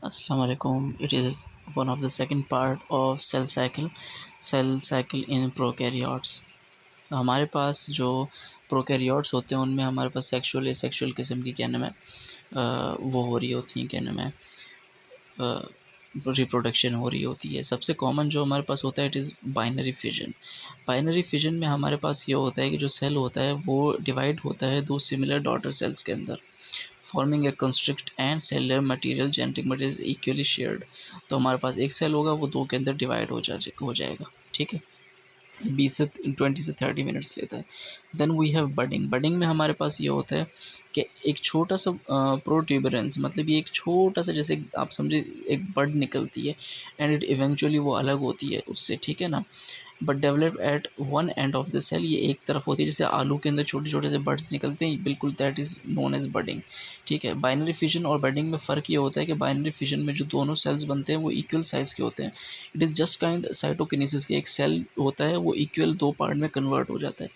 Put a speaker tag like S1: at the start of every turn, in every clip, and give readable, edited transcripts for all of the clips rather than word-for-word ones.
S1: Assalamu alaikum. It is one of the second part of cell cycle in prokaryotes. हमारे पास जो prokaryotes होते हैं उनमें हमारे पास सेक्सुअल एसेक्सुअल किस्म की क्या नाम है वो हो रही होती हैं, क्या नाम है रिप्रोडक्शन हो रही होती है। सबसे कॉमन जो हमारे पास होता है it is binary fission. Binary fission में हमारे पास ये होता है कि जो सेल होता है वो डिवाइड होता है दो सिमिलर डॉटर सेल्स के अंदर, forming a construct and cellular material genetic material equally shared. तो हमारे पास एक सेल होगा वो दो के अंदर डिवाइड हो जाएगा, ठीक है। 20 से 20 से 30 मिनट्स लेता है। Then we have budding. Budding में हमारे पास ये होता है कि एक छोटा सा प्रोट्यूबरेंस, मतलब ये एक छोटा सा, जैसे आप समझे एक बड निकलती है एंड इट इवेंचुअली वो अलग होती है उससे, ठीक है ना। But develop at one end of the cell, ये एक तरफ होती है, जैसे आलू के अंदर छोटे छोटे से बड्स निकलते हैं, बिल्कुल that is known as budding, ठीक है। बाइनरी फिजन और बडिंग में फ़र्क ये होता है कि बाइनरी फिजन में जो दोनों सेल्स बनते हैं वो इक्वल साइज़ के होते हैं। It is just kind cytokinesis के, एक सेल होता है वो इक्वल दो पार्ट में कन्वर्ट हो जाता है।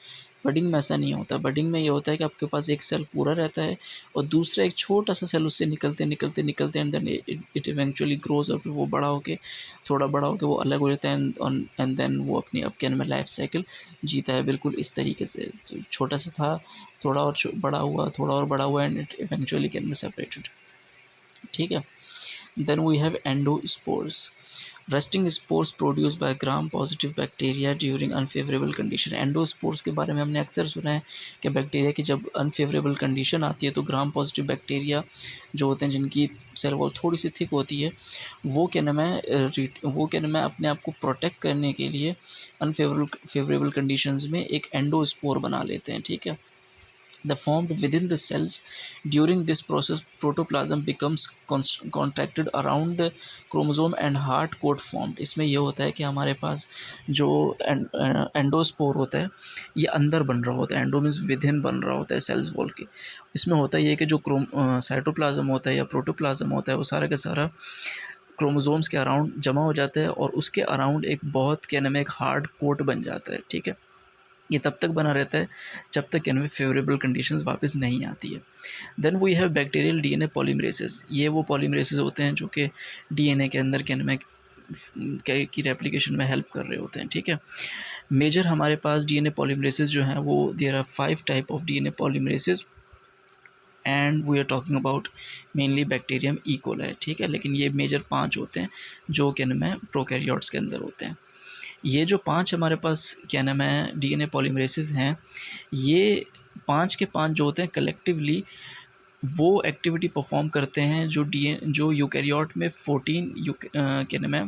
S1: बडिंग में ऐसा नहीं होता। बडिंग में ये होता है कि आपके पास एक सेल पूरा रहता है और दूसरा एक छोटा सा सेल उससे निकलते निकलते निकलते and then it eventually grows, और फिर वो बड़ा होके, थोड़ा बड़ा होके वो अलग हो जाता है एंड देन वो अपनी अब क्या नाम है लाइफ साइकिल जीता है, बिल्कुल इस तरीके से। तो छोटा सा था, थोड़ा और बड़ा हुआ, थोड़ा और बड़ा हुआ and it eventually can be separated, ठीक है। Then we have endospores. Resting spores produced by gram-positive bacteria during unfavorable condition. Endospores के बारे में हमने अक्सर सुना है कि बैक्टीरिया की जब अनफेवरेबल कंडीशन आती है तो ग्राम पॉजिटिव बैक्टीरिया जो होते हैं, जिनकी सेल वॉल थोड़ी सी थिक होती है, वो क्या नाम है वो क्या नाम है अपने आप को प्रोटेक्ट करने के लिए अनफेवरेबल कंडीशंस में एक एंडोस्पोर बना लेते हैं, ठीक है। The formed within the cells. During this process, protoplasm becomes contracted around the chromosome and hard coat formed. इसमें ये होता है कि हमारे पास जो एंडोस्पोर होता है ये अंदर बन रहा होता है, एंडो मीन्स विदिन बन रहा होता है सेल्स वॉल के। इसमें होता है ये कि जो साइटोप्लाज्म होता है या प्रोटोप्लाज्म होता है वो सारा का सारा क्रोमोसोम्स के अराउंड जमा हो जाता है और उसके अराउंड एक बहुत क्या नाम है एक हार्ड कोट बन जाता है, ठीक है। ये तब तक बना रहता है जब तक इनमें फेवरेबल कंडीशंस वापस नहीं आती है। Then we have bacterial DNA polymerases. ये वो पॉलीमरेसेस होते हैं जो कि डीएनए के अंदर क्या नाम है की रेप्लिकेशन में हेल्प कर रहे होते हैं, ठीक है। मेजर हमारे पास डीएनए पॉलीमरेसेस जो हैं वो there are 5 type of DNA polymerases and we are talking about mainly bacterium E coli, ठीक है। लेकिन ये मेजर 5 होते हैं जो क्या नाम है प्रोकैरियोट्स के अंदर होते हैं। ये जो 5 हमारे पास क्या नाम है डीएनए पॉलीमरेसेस हैं, ये 5 के 5 जो होते हैं कलेक्टिवली वो एक्टिविटी परफॉर्म करते हैं जो यूकैरियोट में 14 क्या नाम है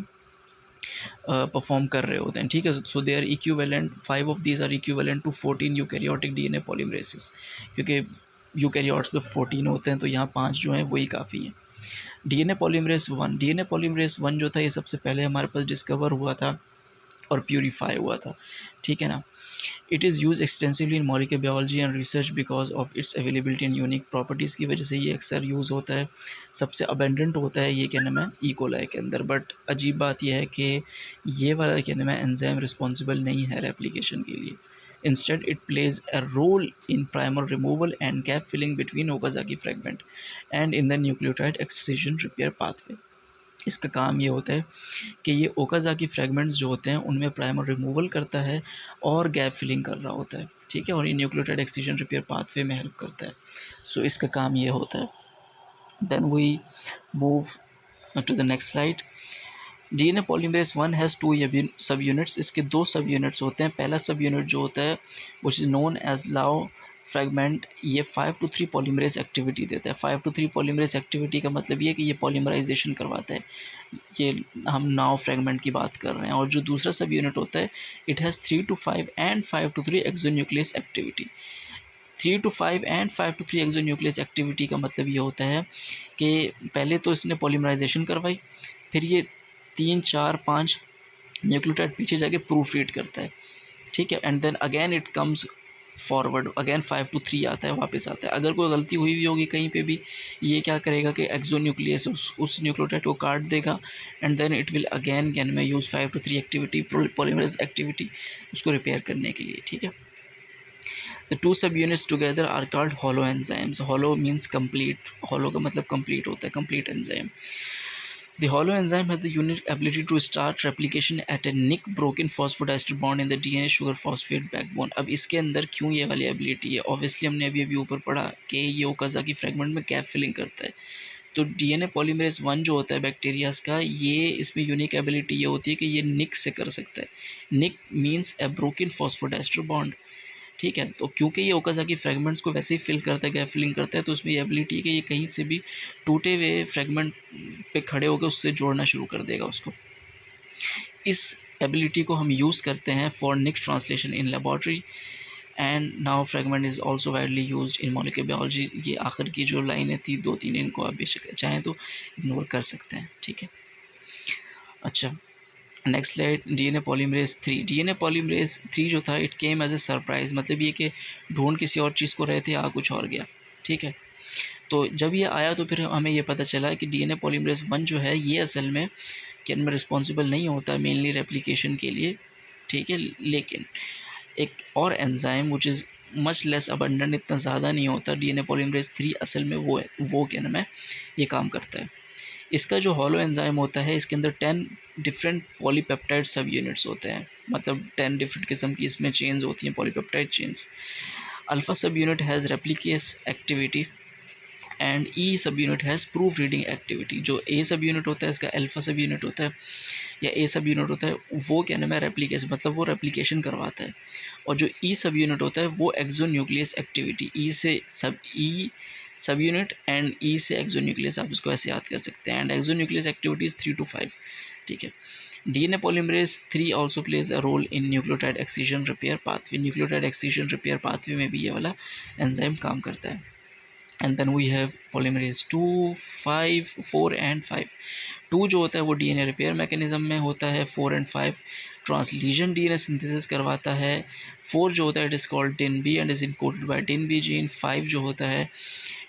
S1: परफॉर्म कर रहे होते हैं, ठीक है। So they are equivalent, 5 of these are equivalent to 14 eukaryotic DNA polymerases, क्योंकि यूकैरियोट्स में 14 होते हैं तो यहाँ 5 जो हैं वही काफ़ी हैं। डीएनए पॉलीमरेस 1 जो था ये सबसे पहले हमारे पास डिस्कवर हुआ था और प्यूरीफाई हुआ था, ठीक है ना। It is use extensively in molecular biology and research because of its availability and unique properties की वजह से ये अक्सर यूज़ होता है। सबसे अबेंडेंट होता है ये क्या नाम है ई कोलाई के अंदर। बट अजीब बात यह है कि ये वाला क्या नाम है एंजाइम रिस्पॉन्सिबल नहीं है रेप्लिकेशन के लिए। Instead it plays a role in primer removal and gap filling between Okazaki fragment and in the nucleotide excision repair pathway. इसका काम ये होता है कि ये ओकाज़ाकी फ्रेगमेंट्स जो होते हैं उनमें प्राइमर रिमूवल करता है और गैप फिलिंग कर रहा होता है, ठीक है। और ये न्यूक्लियोटाइड एक्ससिजन रिपेयर पाथवे में हेल्प करता है। सो इसका काम ये होता है। Then we move to the next slide. DNA polymerase 1 has 2 सब यूनिट्स। इसके 2 सब यूनिट्स होते हैं। पहला सब यूनिट जो होता है विच इज़ नोन एज लाओ फ्रेगमेंट, ये 5 to 3 पॉलीमरेज एक्टिविटी देता है। 5 to 3 पॉलीमरेज एक्टिविटी का मतलब ये है कि ये पॉलीमराइजेशन करवाता है। ये हम नाउ फ्रेगमेंट की बात कर रहे हैं। और जो दूसरा सब यूनिट होता है it has 3 to 5 and 5 to 3 exonuclease activity. 3 to 5 and 5 to 3 exonuclease activity का मतलब ये होता है कि पहले तो इसने पॉलीमराइजेशन करवाई, फिर ये 3, 4, 5 न्यूक्लियोटाइड पीछे जाके प्रूफ रीड करता है, ठीक है। And then again it comes forward, again 5 to 3 आता है, वापस आता है। अगर कोई गलती हुई भी होगी कहीं पे भी, ये क्या करेगा कि एक्सोन्यूक्लियस उस न्यूक्लियोटाइड को काट देगा and then it will again can में use 5 to 3 activity, polymerase activity उसको रिपेयर करने के लिए, ठीक है। The two subunits together are called holoenzymes. Holo means complete, holo का मतलब कंप्लीट होता है, complete enzyme. The holoenzyme has the unique ability to start replication at a nick broken phosphodiester bond in the DNA sugar phosphate backbone. अब इसके अंदर क्यों ये वाली एबिलिटी है? ऑब्वियसली हमने अभी अभी ऊपर पढ़ा कि ये ओकाज़ाकी फ्रेगमेंट में गैप फिलिंग करता है। तो डीएनए पॉलीमरेज 1 जो होता है बैक्टीरियाज का, ये इसमें यूनिक एबिलिटी ये होती है कि ये निक से कर सकता है। Nick means a broken phosphodiester bond, ठीक है। तो क्योंकि ये ओकाज़ाकी फ्रेगमेंट्स को वैसे ही फिल करता है, गैप फिलिंग करता है, तो उसमें ये एबिलिटी है कि ये कहीं से भी टूटे हुए फ्रेगमेंट पे खड़े होकर उससे जोड़ना शुरू कर देगा उसको। इस एबिलिटी को हम यूज़ करते हैं for nick translation in laboratory and now fragment is also widely used in molecular biology. ये आखिर की जो लाइनें थी 2-3, इनको आप बेशक चाहें तो इग्नोर कर सकते हैं, ठीक है। अच्छा, next slide, DNA polymerase 3। DNA polymerase 3 जो था, it came as a surprise, मतलब ये कि ढूंढ किसी और चीज़ को रहे थे, आ कुछ और गया, ठीक है। तो जब ये आया तो फिर हमें ये पता चला कि डीएनए पॉलीमरेज 1 जो है, ये असल में कैन में रिस्पॉन्सिबल नहीं होता मेनली रेप्लिकेशन के लिए, ठीक है। लेकिन एक और enzyme which is much less abundant, इतना ज़्यादा नहीं होता, डीएनए पॉलीमरेज 3 असल में वो क्या नाम है, ये काम करता है। इसका जो हॉलो एंजाइम होता है, इसके अंदर 10 डिफरेंट पॉलीपेप्टाइड सब यूनिट्स होते हैं, मतलब 10 डिफरेंट किस्म की इसमें चेन्स होती हैं, polypeptide chains. Alpha subunit has replicase activity and E subunit has proofreading activity. जो ए सब यूनिट होता है, इसका अल्फ़ा सब यूनिट होता है या ए सब यूनिट होता है, वो क्या नाम है, रेप्लिकेस, मतलब वो रेप्लिकेशन करवाता है। और जो ई सब यूनिट होता है, वो एक्सोन्यूक्लियस एक्टिविटी, ई सब यूनिट एंड ई से एक्सोन्यूक्लियस, आप इसको ऐसे याद कर सकते हैं। एंड एक्सोन्यूक्लियस एक्टिविटीज़ 3 to 5, ठीक है। DNA polymerase 3 also plays a role in nucleotide excision repair pathway. Nucleotide excision repair pathway में भी ये वाला एंजाइम काम करता है। And then we have polymerase 2, 5, 4 and 5। 2 जो होता है वो डीएनए रिपेयर मैकेनिज्म में होता है, 4 एंड 5 ट्रांसलीशन डीएनए सिंथेसिस करवाता है। 4 जो होता है, it is called DINB and is encoded by DINB gene. 5 जो होता है,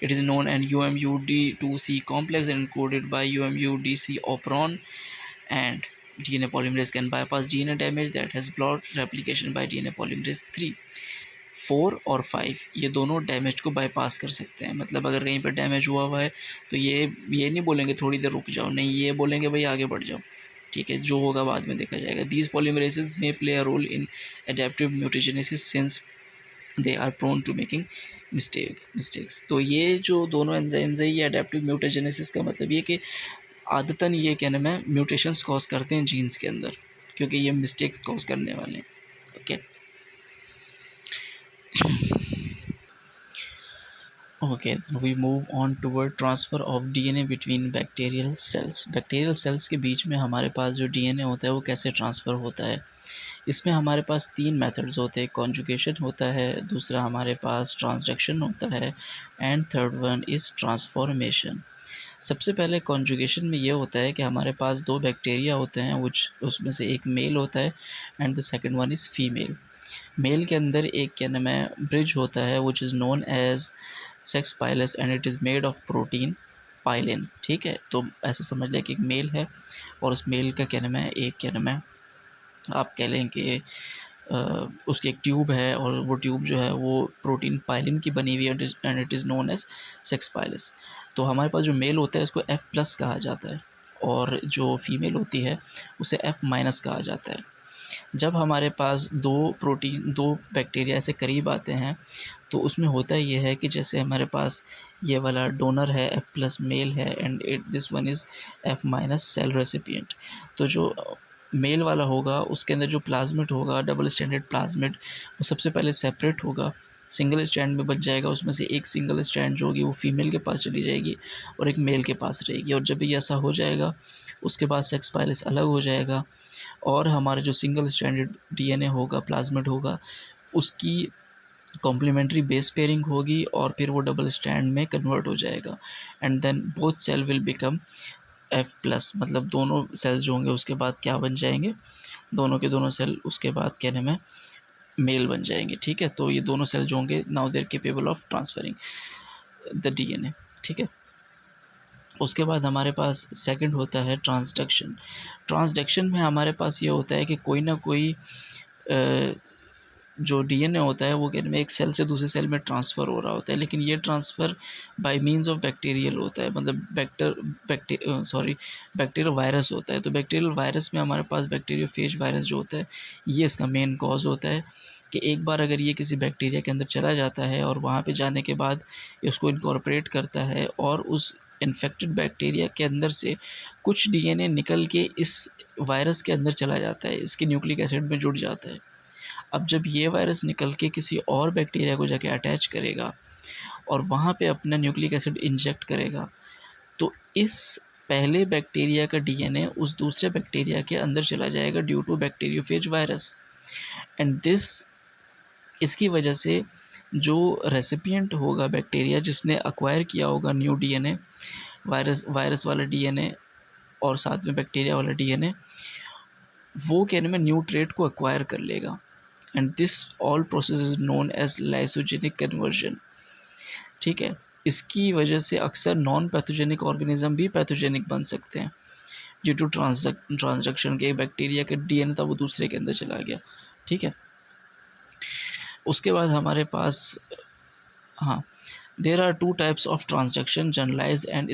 S1: it is known and UMUD2C complex and encoded by UMUDC operon, and DNA polymerase can bypass DNA damage that has blocked replication by DNA polymerase 3। 4 और 5 ये दोनों damage को bypass कर सकते हैं, मतलब अगर कहीं पर डैमेज हुआ है तो ये नहीं बोलेंगे थोड़ी देर रुक जाओ, नहीं, ये बोलेंगे भाई आगे बढ़ जाओ, ठीक है। जो होगा बाद में देखा जाएगा। These polymerases may play a role in adaptive mutagenesis since they are prone to making mistakes. तो ये जो दोनों एंजाइम्स है, ये एडेप्टिव म्यूटेजेनेसिस का मतलब ये कि आदतन ये क्या नाम है, म्यूटेशंस कॉज करते हैं जीन्स के अंदर, क्योंकि ये मिस्टेक्स कॉज करने वाले हैं, okay. Okay, then we move on toward transfer of DNA between bacterial cells। Bacterial cells के बीच में हमारे पास जो DNA होता है वो कैसे ट्रांसफ़र होता है। इसमें हमारे पास 3 मेथड्स होते हैं, कॉन्जुगेशन होता है, दूसरा हमारे पास ट्रांसडक्शन होता है and third one is transformation. सबसे पहले कॉन्जुगेशन में ये होता है कि हमारे पास 2 बैक्टीरिया होते हैं, उसमें से एक मेल होता है and the second one is female. Male के अंदर एक क्या नाम है, ब्रिज होता है which is known as sex pilus and it is made of protein pilin, ठीक है। तो ऐसे समझ लें कि एक मेल है और उस मेल का क्या नाम है, एक क्या नाम है, आप कह लें कि उसकी एक ट्यूब है और वो ट्यूब जो है वो प्रोटीन पाइलिन की बनी हुई है and it is known as sex pilus. तो हमारे पास जो मेल होता है उसको F+ कहा जाता है और जो फीमेल होती है उसे F- कहा जाता है। जब हमारे पास 2 बैक्टीरिया ऐसे करीब आते हैं तो उसमें होता ये है कि जैसे हमारे पास ये वाला डोनर है, F+ मेल है and this one is F- cell recipient. तो जो मेल वाला होगा उसके अंदर जो प्लाज्मिड होगा, डबल स्ट्रैंडेड प्लाज्मिड, वो सबसे पहले सेपरेट होगा, सिंगल स्ट्रैंड में बच जाएगा। उसमें से एक सिंगल स्ट्रैंड जो होगी वो फीमेल के पास चली जाएगी और एक मेल के पास रहेगी। और जब ये ऐसा हो जाएगा उसके बाद सेक्स पाइलस अलग हो जाएगा और हमारा जो सिंगल स्ट्रैंडेड डीएनए होगा, प्लाज्मिड होगा, उसकी कॉम्प्लीमेंट्री बेस पेयरिंग होगी और फिर वो डबल स्ट्रैंड में कन्वर्ट हो जाएगा and then both cell will become F+। मतलब दोनों सेल्स जो होंगे उसके बाद क्या बन जाएंगे, दोनों के दोनों सेल उसके बाद क्या नाम है, मेल बन जाएंगे, ठीक है। तो ये दोनों सेल जो होंगे now they are capable of transferring the DNA, ठीक है। उसके बाद हमारे पास सेकंड होता है ट्रांसडक्शन। ट्रांसडक्शन में हमारे पास ये होता है कि कोई ना कोई जो डीएनए होता है वो कहने में एक सेल से दूसरे सेल में ट्रांसफ़र हो रहा होता है, लेकिन ये transfer bye means of bacterial होता है, मतलब बैक्टीरियल वायरस होता है। तो बैक्टीरियल वायरस में हमारे पास बैक्टीरियोफेज वायरस जो होता है, ये इसका मेन कॉज़ होता है कि एक बार अगर ये किसी बैक्टीरिया के अंदर चला जाता है और वहाँ पे जाने के बाद ये उसको इनकॉर्पोरेट करता है और उस इन्फेक्टेड बैक्टीरिया के अंदर से कुछ डीएनए निकल के इस वायरस के अंदर चला जाता है, इसके न्यूक्लिक एसिड में जुड़ जाता है। अब जब ये वायरस निकल के किसी और बैक्टीरिया को जाके अटैच करेगा और वहाँ पे अपना न्यूक्लिक एसिड इंजेक्ट करेगा, तो इस पहले बैक्टीरिया का डीएनए उस दूसरे बैक्टीरिया के अंदर चला जाएगा due to bacteriophage virus. And इसकी वजह से जो रेसिपिएंट होगा बैक्टीरिया जिसने एक्वायर किया होगा न्यू डीएनए, वायरस वाला डीएनए और साथ में बैक्टीरिया वाला डीएनए, वो कहने में न्यू ट्रेट को एक्वायर कर लेगा। And this all process is known as lysogenic conversion. ठीक है, इसकी वजह से अक्सर नॉन पैथोजेनिक ऑर्गेनिज्म भी पैथोजेनिक बन सकते हैं ड्यू टू ट्रांसडक्शन के बैक्टीरिया के डीएनए था वो दूसरे के अंदर चला गया। ठीक है, उसके बाद हमारे पास हाँ, there are two types of transduction, generalized and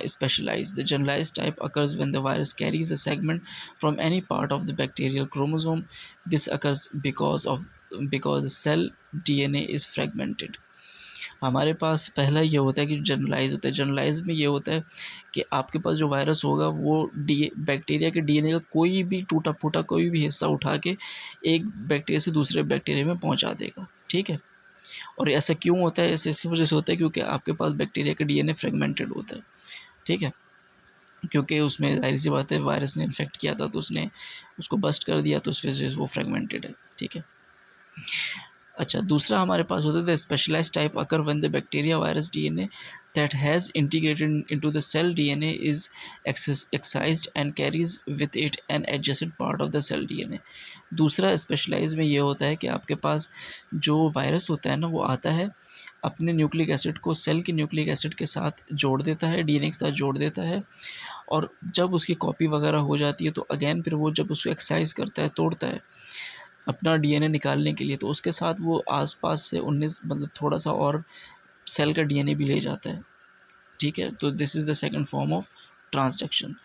S1: specialized. The generalized type occurs when the virus carries a segment from any part of the bacterial chromosome. This occurs because the cell DNA is fragmented. हमारे पास पहला ये होता है कि generalise होता है। Generalise में ये होता है कि आपके पास जो वायरस होगा वो बैक्टीरिया के डीएनए का कोई भी टूटा फूटा कोई भी हिस्सा उठा के एक बैक्टीरिया से दूसरे बैक्टीरिया में पहुंचा देगा। ठीक है, और ऐसा क्यों होता है? ऐसे इसी वजह से होता है क्योंकि आपके पास बैक्टीरिया का डीएनए फ्रेगमेंटेड होता है। ठीक है, क्योंकि उसमें ज़ाहिर सी बात है वायरस ने इन्फेक्ट किया था तो उसने उसको बस्ट कर दिया, तो उस वजह से वो फ्रेगमेंटेड है। ठीक है, अच्छा, दूसरा हमारे पास होता है the specialized type occur when the bacteria virus DNA that has integrated into the cell DNA is excised and carries with it an adjacent part of the cell DNA. दूसरा स्पेशलाइज में ये होता है कि आपके पास जो वायरस होता है ना वो आता है अपने न्यूक्लिक एसिड को सेल के न्यूक्लिक एसिड के साथ जोड़ देता है, डीएनए के साथ जोड़ देता है, और जब उसकी कॉपी वगैरह हो जाती है तो अगेन फिर वो जब उसको एक्सरसाइज करता है, तोड़ता है अपना डीएनए निकालने के लिए, तो उसके साथ वो आसपास से 19 मतलब थोड़ा सा और सेल का डीएनए भी ले जाता है। ठीक है, तो this is the second form of transduction.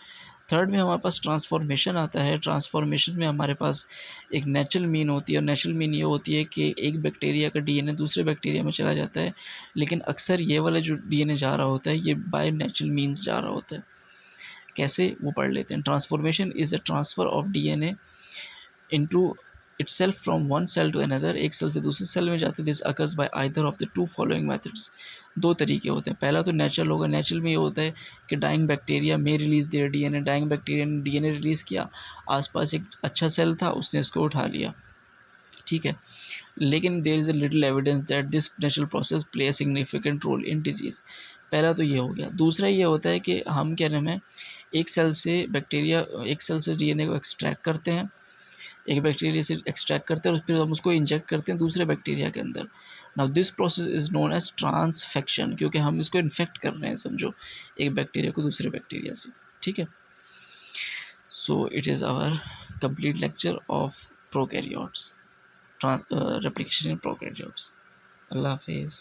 S1: Third में हमारे पास ट्रांसफॉर्मेशन आता है। ट्रांसफॉर्मेशन में हमारे पास एक नेचुरल मीन होती है, और नेचुरल मीन ये होती है कि एक बैक्टीरिया का डीएनए दूसरे बैक्टीरिया में चला जाता है, लेकिन अक्सर ये वाला जो डीएनए जा रहा होता है ये बाय नेचुरल मीन्स जा रहा होता है। कैसे, वो पढ़ लेते हैं। Transformation is a transfer of DNA into itself from one cell to another, एक सेल से दूसरे सेल में जाते। This occurs by either of the two following methods. दो तरीके होते हैं। पहला तो नेचुरल होगा। नेचुरल में ये होता है कि डाइंग बैक्टीरिया में release their DNA, dying bacteria ने डीएनए रिलीज़ किया, आसपास एक अच्छा सेल था उसने इसको उठा लिया। ठीक है, लेकिन there is a little evidence that this natural process play a significant role in disease. पहला तो ये हो गया। दूसरा ये होता है कि हम क्या नाम है, एक सेल से बैक्टीरिया एक सेल से डीएनए को एक्सट्रैक्ट करते हैं, एक बैक्टीरिया से एक्सट्रैक्ट करते हैं और फिर हम उसको इंजेक्ट करते हैं दूसरे बैक्टीरिया के अंदर। Now this process is known as transfection, क्योंकि हम इसको इन्फेक्ट कर रहे हैं, समझो, एक बैक्टीरिया को दूसरे बैक्टीरिया से। ठीक है, so it is our complete lecture of prokaryotes, replication in prokaryotes. अल्लाह हाफिज़।